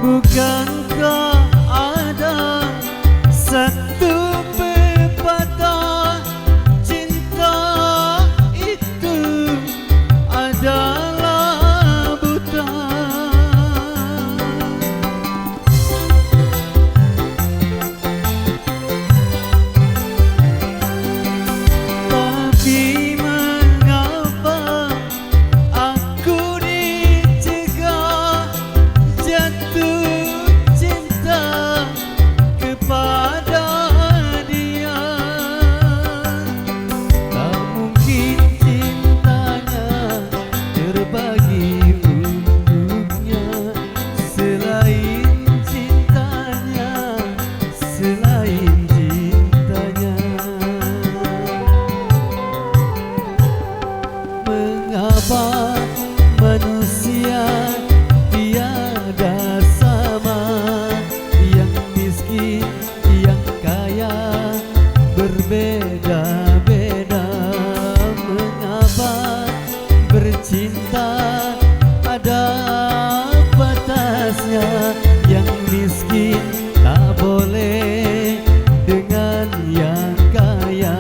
Bukankah ada satu pepatah, cinta itu adalah buta. Tapi mengapa aku dicegah jatuh cinta kepada dia? Tak mungkin cintanya terbagi untuknya, selain cintanya, selain cintanya. Mengapa manusia tiada sama, yang miskin, yang kaya, berbeda-beda? Mengapa bercinta ada batasnya, yang miskin tak boleh dengan yang kaya?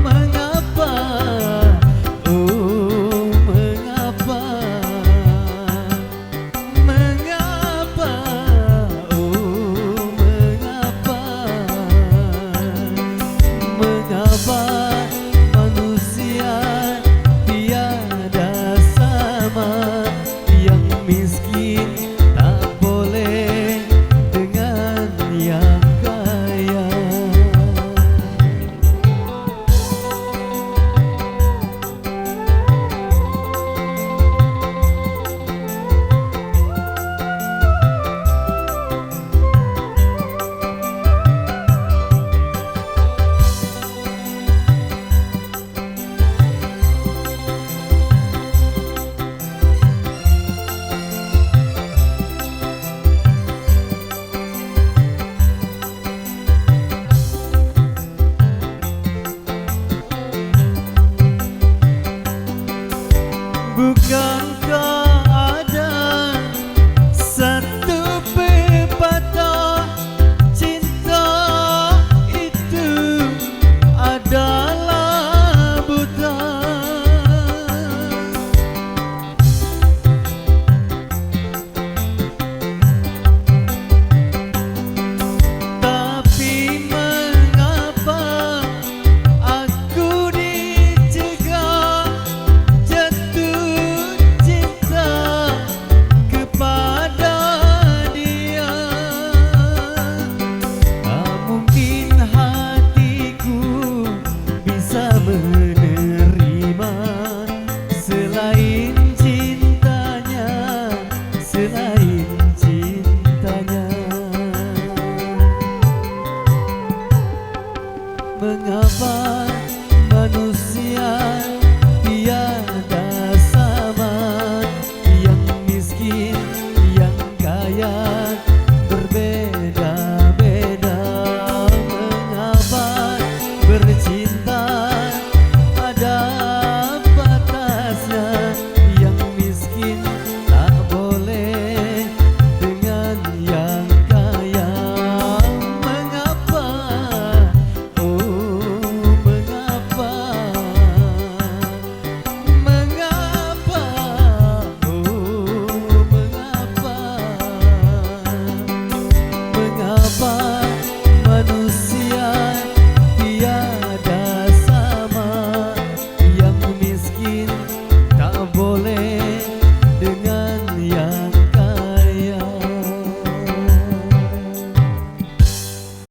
Mengapa? Oh, mengapa? Mengapa? Oh, mengapa? Mengapa manusia tiada sama, yang miskin tak boleh dengan yang kaya? Bukankah